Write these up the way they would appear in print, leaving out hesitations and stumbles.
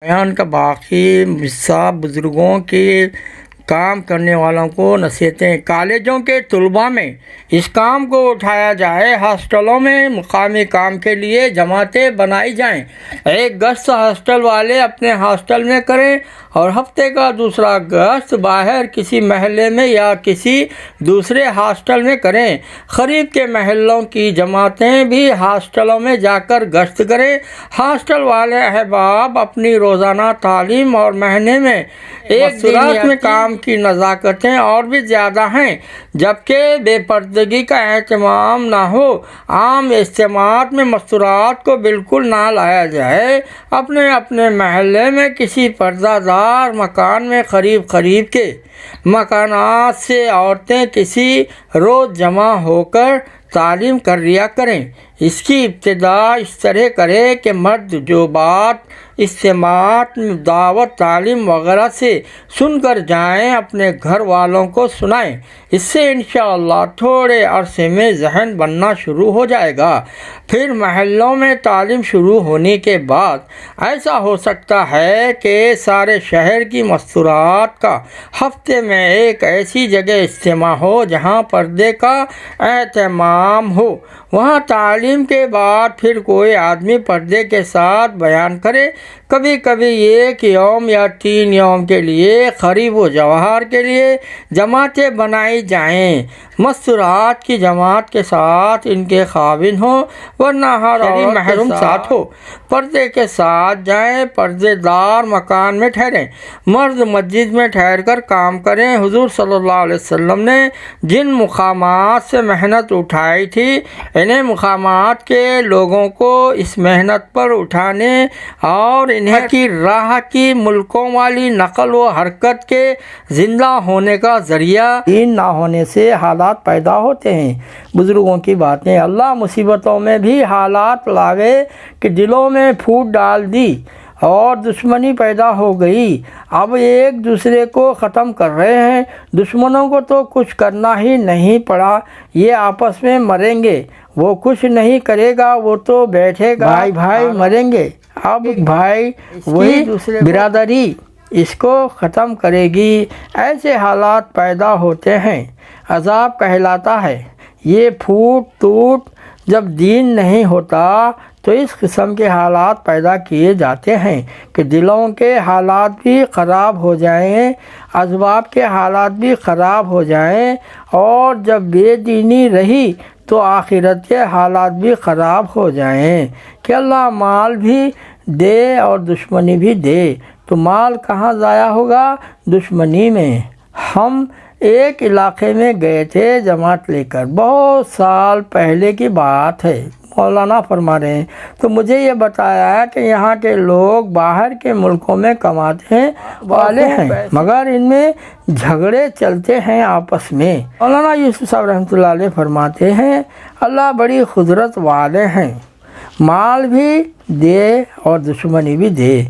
بیان کا باقی حصہ بزرگوں کے کام کرنے والوں کو نصیحتیں۔ کالجوں کے طلباء میں اس کام کو اٹھایا جائے۔ ہاسٹلوں میں مقامی کام کے لیے جماعتیں بنائی جائیں۔ ایک گشت ہاسٹل والے اپنے ہاسٹل میں کریں اور ہفتے کا دوسرا گشت باہر کسی محلے میں یا کسی دوسرے ہاسٹل میں کریں۔ قریب کے محلوں کی جماعتیں بھی ہاسٹلوں میں جا کر گشت کریں۔ ہاسٹل والے احباب اپنی روزانہ تعلیم اور مہینے میں ایک دن میں کام کی نزاکتیں اور بھی زیادہ ہیں، جبکہ بے پردگی کا اہتمام نہ ہو۔ عام اجتماعات میں مستورات کو بالکل نہ لایا جائے۔ اپنے اپنے محلے میں کسی پردہ دار مکان میں قریب کے مکانات سے عورتیں کسی روز جمع ہو کر تعلیم کر لیا کریں۔ اس کی ابتدا اس طرح کرے کہ مرد جو بات اجتماعات میں دعوت تعلیم وغیرہ سے سن کر جائیں اپنے گھر والوں کو سنائیں۔ اس سے انشاءاللہ تھوڑے عرصے میں ذہن بننا شروع ہو جائے گا۔ پھر محلوں میں تعلیم شروع ہونے کے بعد ایسا ہو سکتا ہے کہ سارے شہر کی مستورات کا ہفتے میں ایک ایسی جگہ اجتماع ہو جہاں پردے کا اہتمام ہو۔ وہاں تعلیم کے بعد پھر کوئی آدمی پردے کے ساتھ بیان کرے۔ کبھی کبھی ایک یوم یا 3 یوم کے لیے قریب و جواہر کے لیے جماعتیں بنائی جائیں۔ مستورات کی جماعت کے ساتھ ان کے خاوند ہوں، ورنہ ہر محرم ساتھ ہو۔ پردے کے ساتھ جائیں۔ پردے دار مکان میں ٹھہریں۔ مرد مسجد میں ٹھہر کر کام کریں۔ حضور صلی اللہ علیہ وسلم نے جن مقامات سے محنت اٹھائی تھی، انہیں مقامات کے لوگوں کو اس محنت پر اٹھانے اور انہیں کی راہ کی ملکوں والی نقل و حرکت کے زندہ ہونے کا ذریعہ دین نہ ہونے سے حالات پیدا ہوتے ہیں۔ بزرگوں کی باتیں۔ اللہ مصیبتوں میں بھی حالات لاوے کہ دلوں میں پھوٹ ڈال دی اور دشمنی پیدا ہو گئی۔ اب ایک دوسرے کو ختم کر رہے ہیں۔ دشمنوں کو تو کچھ کرنا ہی نہیں پڑا، یہ آپس میں مریں گے۔ وہ کچھ نہیں کرے گا، وہ تو بیٹھے گا، بھائی مریں گے۔ اب بھائی وہی دوسرے برادری اس کو ختم کرے گی۔ ایسے حالات پیدا ہوتے ہیں، عذاب کہلاتا ہے۔ یہ پھوٹ ٹوٹ جب دین نہیں ہوتا تو اس قسم کے حالات پیدا کیے جاتے ہیں کہ دلوں کے حالات بھی خراب ہو جائیں، اسباب کے حالات بھی خراب ہو جائیں، اور جب بے دینی رہی تو آخرت کے حالات بھی خراب ہو جائیں کہ اللہ مال بھی دے اور دشمنی بھی دے۔ تو مال کہاں ضائع ہوگا؟ دشمنی میں۔ ہم ایک علاقے میں گئے تھے جماعت لے کر، بہت سال پہلے کی بات ہے، مولانا فرما رہے ہیں۔ تو مجھے یہ بتایا کہ یہاں کے لوگ باہر کے ملکوں میں کماتے والے ہیں، مگر ان میں جھگڑے چلتے ہیں آپس میں۔ مولانا یوسف صاحب رحمۃ اللہ علیہ فرماتے ہیں اللہ بڑی قدرت والے ہیں، مال بھی دے اور دشمنی بھی دے۔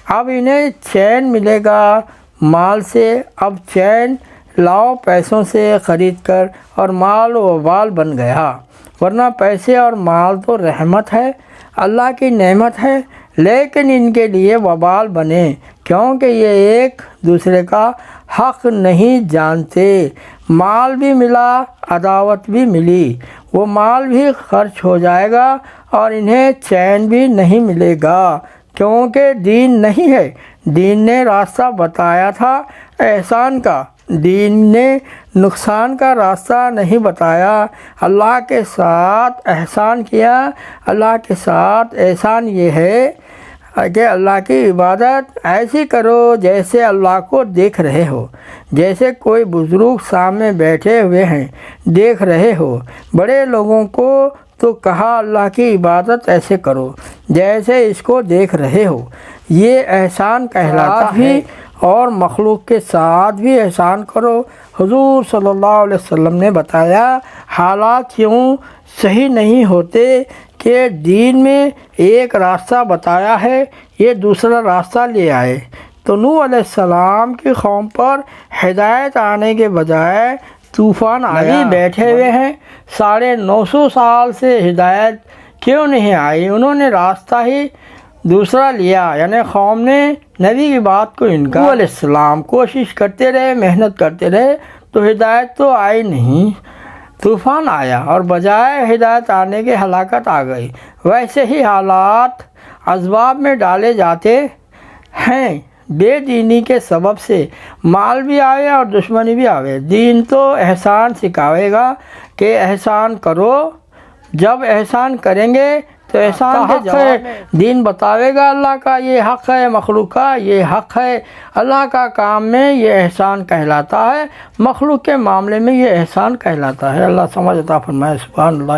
اب انہیں چین ملے گا مال سے، اب چین لاؤ پیسوں سے خرید کر، اور مال و وبال بن گیا۔ ورنہ پیسے اور مال تو رحمت ہے، اللہ کی نعمت ہے، لیکن ان کے لیے وبال بنے کیونکہ یہ ایک دوسرے کا حق نہیں جانتے۔ مال بھی ملا، عداوت بھی ملی، وہ مال بھی خرچ ہو جائے گا اور انہیں چین بھی نہیں ملے گا، کیونکہ دین نہیں ہے۔ دین نے راستہ بتایا تھا احسان کا، دین نے نقصان کا راستہ نہیں بتایا۔ اللہ کے ساتھ احسان کیا۔ اللہ کے ساتھ احسان یہ ہے کہ اللہ کی عبادت ایسی کرو جیسے اللہ کو دیکھ رہے ہو، جیسے کوئی بزرگ سامنے بیٹھے ہوئے ہیں دیکھ رہے ہو۔ بڑے لوگوں کو تو کہا اللہ کی عبادت ایسے کرو جیسے اس کو دیکھ رہے ہو، یہ احسان کہلاتا ہے۔ اور مخلوق کے ساتھ بھی احسان کرو۔ حضور صلی اللہ علیہ وسلم نے بتایا حالات کیوں صحیح نہیں ہوتے کہ دین میں ایک راستہ بتایا ہے، یہ دوسرا راستہ لے آئے۔ تو نوح علیہ السلام کی قوم پر ہدایت آنے کے بجائے طوفان آیا، بیٹھے ہوئے ہیں 950 سال سے ہدایت کیوں نہیں آئی؟ انہوں نے راستہ ہی دوسرا لیا، یعنی قوم نے نبی کی بات کو انکار علیہ السلام کوشش کرتے رہے، محنت کرتے رہے تو ہدایت تو آئی نہیں، طوفان آیا اور بجائے ہدایت آنے کے ہلاکت آ گئی۔ ویسے ہی حالات اسباب میں ڈالے جاتے ہیں، بے دینی کے سبب سے مال بھی آوے اور دشمنی بھی آوے۔ دین تو احسان سکھاوے گا کہ احسان کرو، جب احسان کریں گے تو احسان کے جواب میں دین بتاوے گا اللہ کا یہ حق ہے، مخلوق کا یہ حق ہے۔ اللہ کا کام میں یہ احسان کہلاتا ہے، مخلوق کے معاملے میں یہ احسان کہلاتا ہے۔ اللہ سمجھ عطا فرمائے۔ سبحان اللہ۔